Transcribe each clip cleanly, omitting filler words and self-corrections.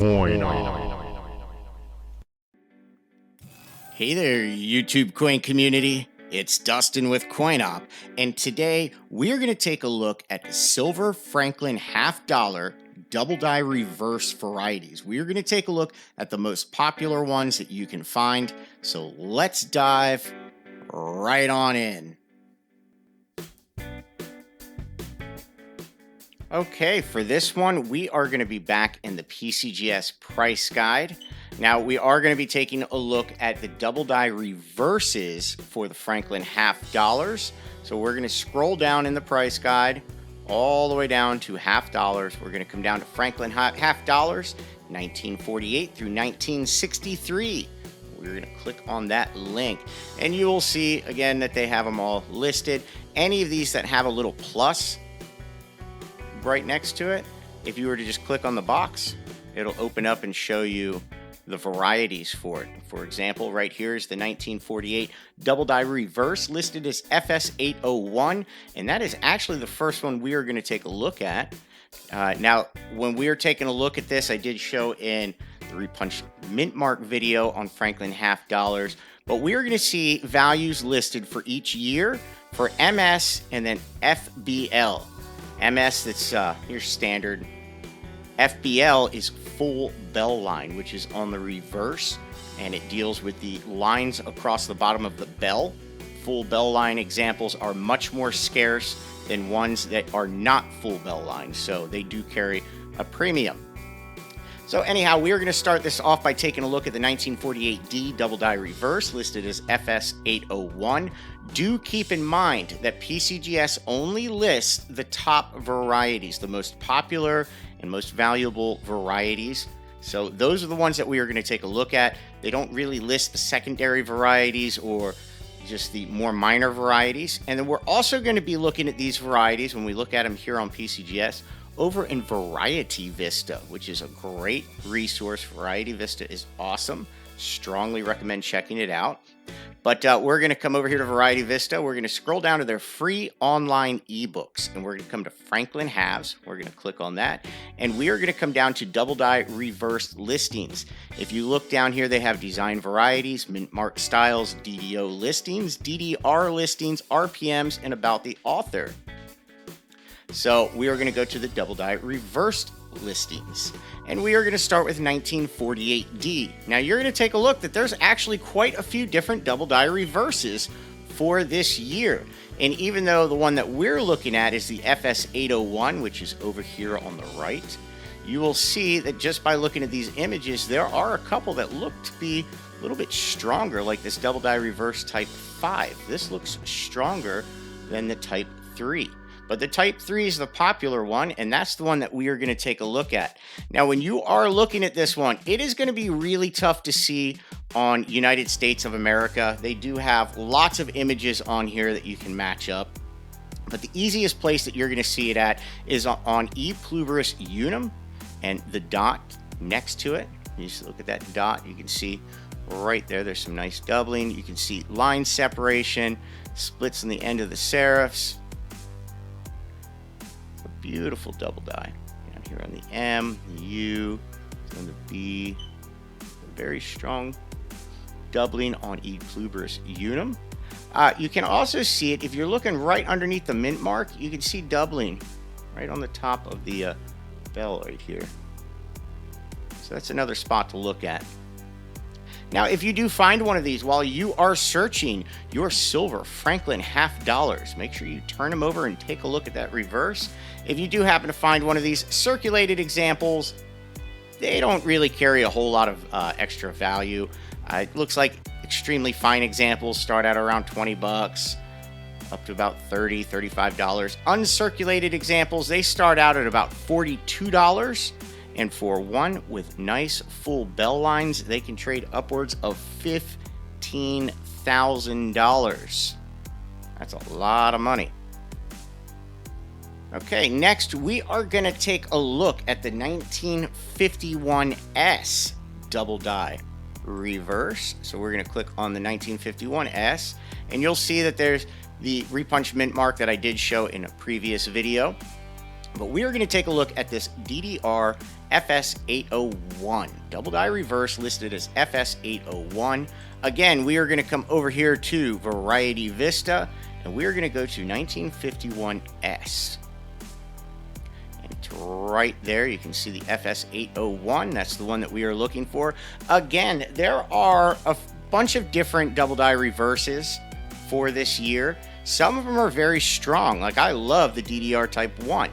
coin. Hey there, YouTube coin community. It's Dustin with CoinOp, and today we're going to take a look at the Silver Franklin half dollar double die reverse varieties. We're going to take a look at the most popular ones that you can find. So let's dive right on in. Okay, for this one, we are going to be back in the PCGS price guide. Now, we are going to be taking a look at the double die reverses for the Franklin half dollars. So we're going to scroll down in the price guide all the way down to half dollars. We're going to come down to Franklin half dollars, 1948 through 1963. We're going to click on that link, and you will see again that they have them all listed. Any of these that have a little plus right next to it, if you were to just click on the box, it'll open up and show you the varieties for it. For example, right here is the 1948 double die reverse listed as FS801, and that is actually the first one we are going to take a look at. Now, when we were taking a look at this, I did show in the Repunch Mint Mark video on Franklin half dollars, but we are going to see values listed for each year for MS and then FBL. MS, that's your standard. FBL is full bell line, which is on the reverse, and it deals with the lines across the bottom of the bell. Full bell line examples are much more scarce than ones that are not full bell lines, so they do carry a premium. So anyhow, we are going to start this off by taking a look at the 1948D double die reverse listed as FS801. Do keep in mind that PCGS only lists the top varieties, the most popular and most valuable varieties. So those are the ones that we are going to take a look at. They don't really list the secondary varieties or just the more minor varieties. And then we're also going to be looking at these varieties when we look at them here on PCGS over in Variety Vista, which is a great resource. Variety Vista is awesome. Strongly recommend checking it out. But we're going to come over here to Variety Vista. We're going to scroll down to their free online ebooks, and we're going to come to Franklin Halves. We're going to click on that, and we are going to come down to double die reverse listings. If you look down here, they have design varieties, mint mark styles, DDO listings, DDR listings, RPMs, and about the author. So we are going to go to the double die reversed listings, and we are going to start with 1948D. Now you're going to take a look that there's actually quite a few different double die reverses for this year. And even though the one that we're looking at is the FS801, which is over here on the right, you will see that just by looking at these images, there are a couple that look to be a little bit stronger, like this double die reverse type 5. This looks stronger than the type 3. But the Type 3 is the popular one, and that's the one that we are going to take a look at. Now, when you are looking at this one, it is going to be really tough to see on United States of America. They do have lots of images on here that you can match up. But the easiest place that you're going to see it at is on E. Pluribus Unum, and the dot next to it. You just look at that dot. You can see right there, there's some nice doubling. You can see line separation, splits in the end of the serifs. Beautiful double die down here on the M, the U, and the B. Very strong doubling on E. Pluribus Unum. You can also see it if you're looking right underneath the mint mark. You can see doubling right on the top of the bell right here. So that's another spot to look at. Now, if you do find one of these while you are searching your silver Franklin half dollars, make sure you turn them over and take a look at that reverse. If you do happen to find one of these circulated examples, they don't really carry a whole lot of extra value. It looks like extremely fine examples start at around 20 bucks, up to about $30, $35. Uncirculated examples, they start out at about $42. And for one with nice full bell lines, they can trade upwards of $15,000. That's a lot of money. Okay, next we are going to take a look at the 1951S double die reverse. So we're going to click on the 1951S, and you'll see that there's the Repunch Mint mark that I did show in a previous video. But we are going to take a look at this DDR FS801. Double die reverse listed as FS801. Again, we are going to come over here to Variety Vista, and we are going to go to 1951S. And right there, you can see the FS801. That's the one that we are looking for. Again, there are a bunch of different double die reverses for this year. Some of them are very strong. Like, I love the DDR Type 1.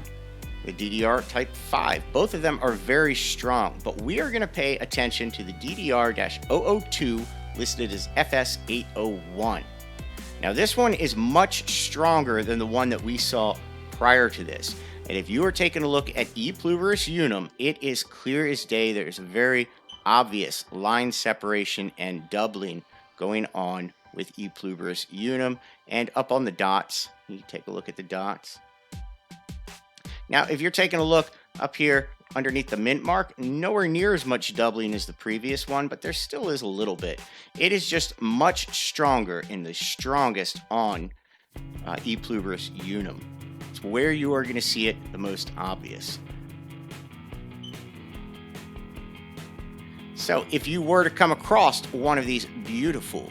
The DDR Type 5. Both of them are very strong, but we are going to pay attention to the DDR-002 listed as FS801. Now, this one is much stronger than the one that we saw prior to this. And if you are taking a look at E Pluvius Unum, it is clear as day. There's a very obvious line separation and doubling going on with E Pluvius Unum. And up on the dots, you take a look at the dots. Now, if you're taking a look up here underneath the mint mark, nowhere near as much doubling as the previous one, but there still is a little bit. It is just much stronger and the strongest on E Pluvius Unum. It's where you are going to see it the most obvious. So if you were to come across one of these beautiful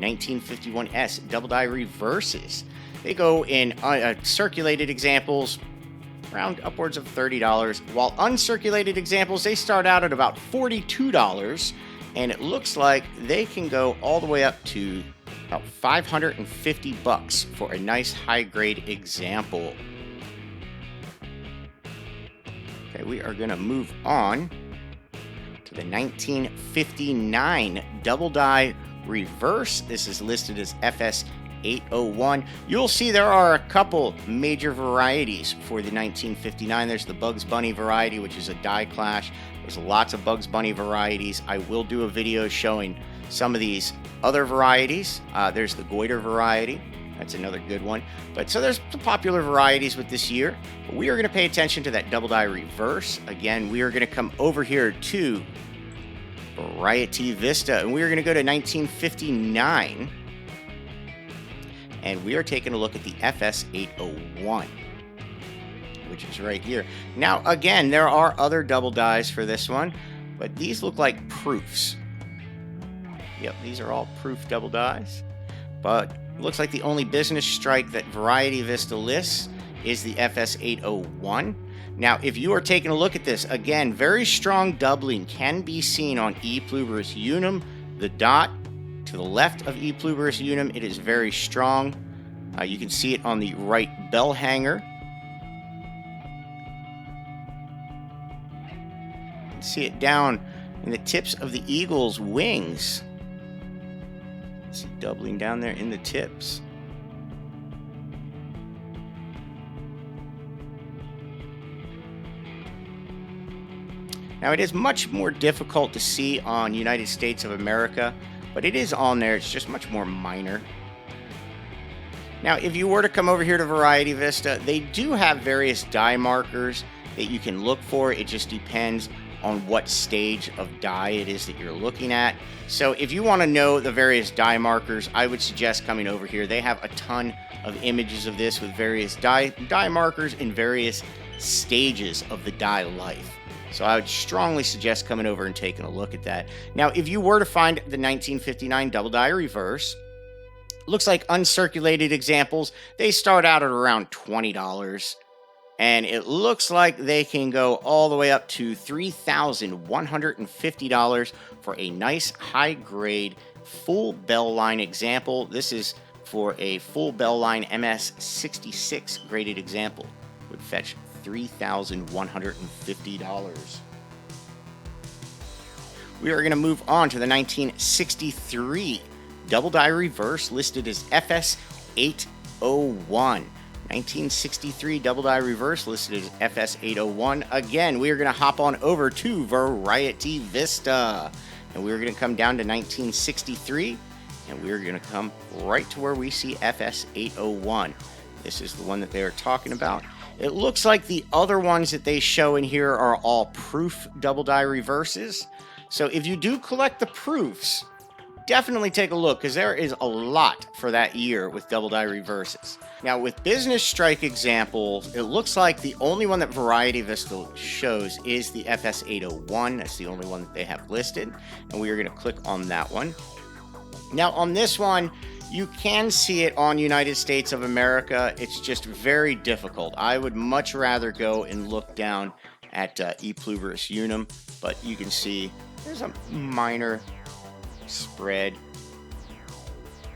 1951S double die reverses, they go in circulated examples around upwards of $30, while uncirculated examples, they start out at about $42, and it looks like they can go all the way up to about $550 for a nice high-grade example. Okay, we are going to move on to the 1959 double die reverse. This is listed as FS801. You'll see there are a couple major varieties for the 1959. There's the Bugs Bunny variety, which is a die clash. There's lots of Bugs Bunny varieties. I will do a video showing some of these other varieties. There's the Goiter variety. That's another good one. But so there's the popular varieties with this year. But we are going to pay attention to that double die reverse. Again, we are going to come over here to Variety Vista, and we are going to go to 1959. And we are taking a look at the FS801, which is right here. Now, again, there are other double dies for this one, but these look like proofs. Yep, these are all proof double dies. But it looks like the only business strike that Variety Vista lists is the FS801. Now, if you are taking a look at this, again, very strong doubling can be seen on E Pluvius Unum. The dot to the left of E Pluvius Unum, it is very strong. You can see it on the right bell hanger. You can see it down in the tips of the eagle's wings. See doubling down there in the tips. Now, it is much more difficult to see on United States of America, but it is on there. It's just much more minor. Now, if you were to come over here to Variety Vista, they do have various die markers that you can look for. It just depends on what stage of die it is that you're looking at. So if you want to know the various die markers, I would suggest coming over here. They have a ton of images of this with various die markers in various stages of the die life. So I would strongly suggest coming over and taking a look at that. Now, if you were to find the 1959 double die reverse, looks like uncirculated examples, they start out at around $20. And it looks like they can go all the way up to $3,150 for a nice high-grade full bell line example. This is for a full bell line MS66 graded example. Would fetch $3,150. We are going to move on to the 1963 double die reverse listed as FS801. 1963 double die reverse listed as FS801. Again, we are going to hop on over to Variety Vista, and we're going to come down to 1963, and we're going to come right to where we see FS801. This is the one that they are talking about. It looks like the other ones that they show in here are all proof double die reverses. So if you do collect the proofs, definitely take a look because there is a lot for that year with double die reverses. Now with business strike examples, it looks like the only one that Variety Vista shows is the FS801. That's the only one that they have listed, and we are going to click on that one. Now on this one, you can see it on United States of America. It's just very difficult. I would much rather go and look down at E pluribus unum, but you can see there's a minor spread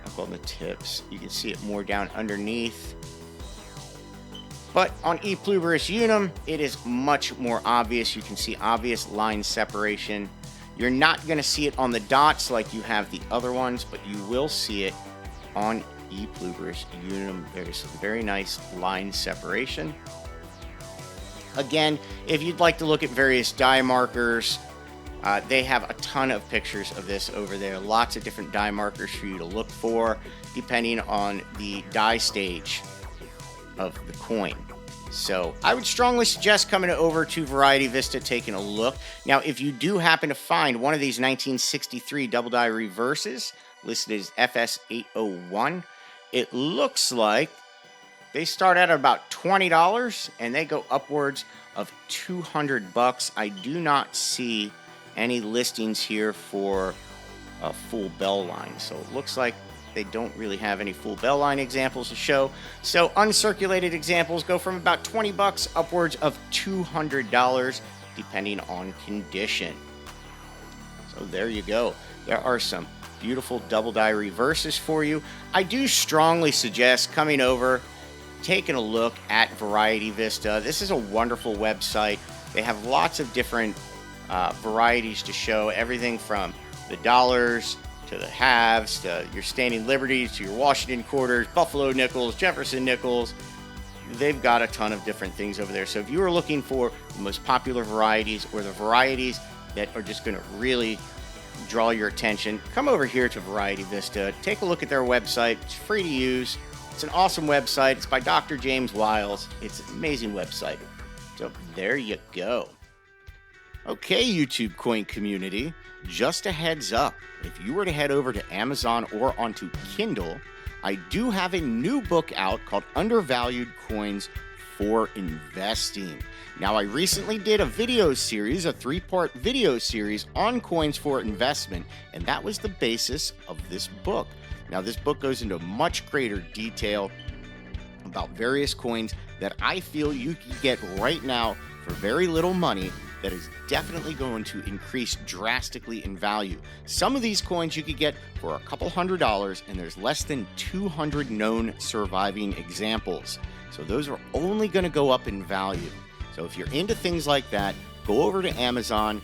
up on the tips. You can see it more down underneath. But on E pluribus unum, it is much more obvious. You can see obvious line separation. You're not going to see it on the dots like you have the other ones, but you will see it on E pluribus unum. There's some very nice line separation. Again, if you'd like to look at various die markers, they have a ton of pictures of this over there. Lots of different die markers for you to look for, depending on the die stage of the coin. So I would strongly suggest coming over to Variety Vista, taking a look. Now, if you do happen to find one of these 1963 double die reverses listed as FS801, it looks like they start at about $20 and they go upwards of $200. I do not see any listings here for a full bell line, so it looks like they don't really have any full bell line examples to show. So uncirculated examples go from about $20 upwards of $200 depending on condition. So there you go. There are some beautiful double die reverses for you. I do strongly suggest coming over, taking a look at Variety Vista. This is a wonderful website. They have lots of different varieties to show, everything from the dollars to the halves to your standing liberties to your Washington quarters, Buffalo nickels, Jefferson nickels. They've got a ton of different things over there. So if you are looking for the most popular varieties or the varieties that are just going to really draw your attention, come over here to Variety Vista. Take a look at their website. It's free to use. It's an awesome website. It's by Dr. James Wiles. It's an amazing website. So there you go. Okay, YouTube coin community, just a heads up. If you were to head over to Amazon or onto Kindle, I do have a new book out called Undervalued Coins for Investing. Now, I recently did a video series, a 3-part video series on coins for investment, and that was the basis of this book. Now, this book goes into much greater detail about various coins that I feel you can get right now for very little money that is definitely going to increase drastically in value. Some of these coins you could get for a couple $100, and there's less than 200 known surviving examples. So those are only going to go up in value. So if you're into things like that, go over to Amazon,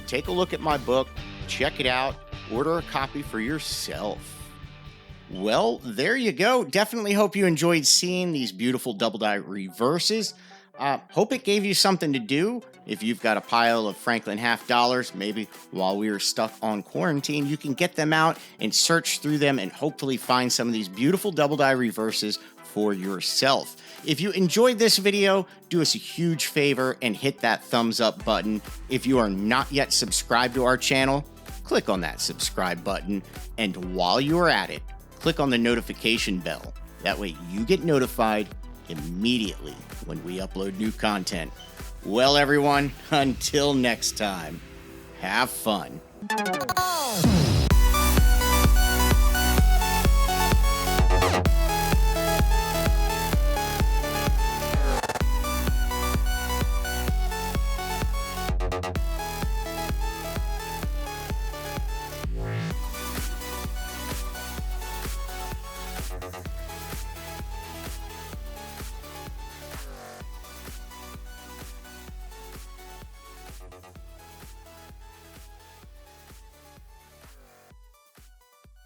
take a look at my book, check it out, order a copy for yourself. Well, there you go. Definitely hope you enjoyed seeing these beautiful double die reverses. Hope it gave you something to do. If you've got a pile of Franklin half dollars, maybe while we were stuck on quarantine, you can get them out and search through them and hopefully find some of these beautiful double die reverses for yourself. If you enjoyed this video, do us a huge favor and hit that thumbs up button. If you are not yet subscribed to our channel, click on that subscribe button. And while you are at it, click on the notification bell. That way you get notified immediately when we upload new content. Well, everyone, until next time, have fun.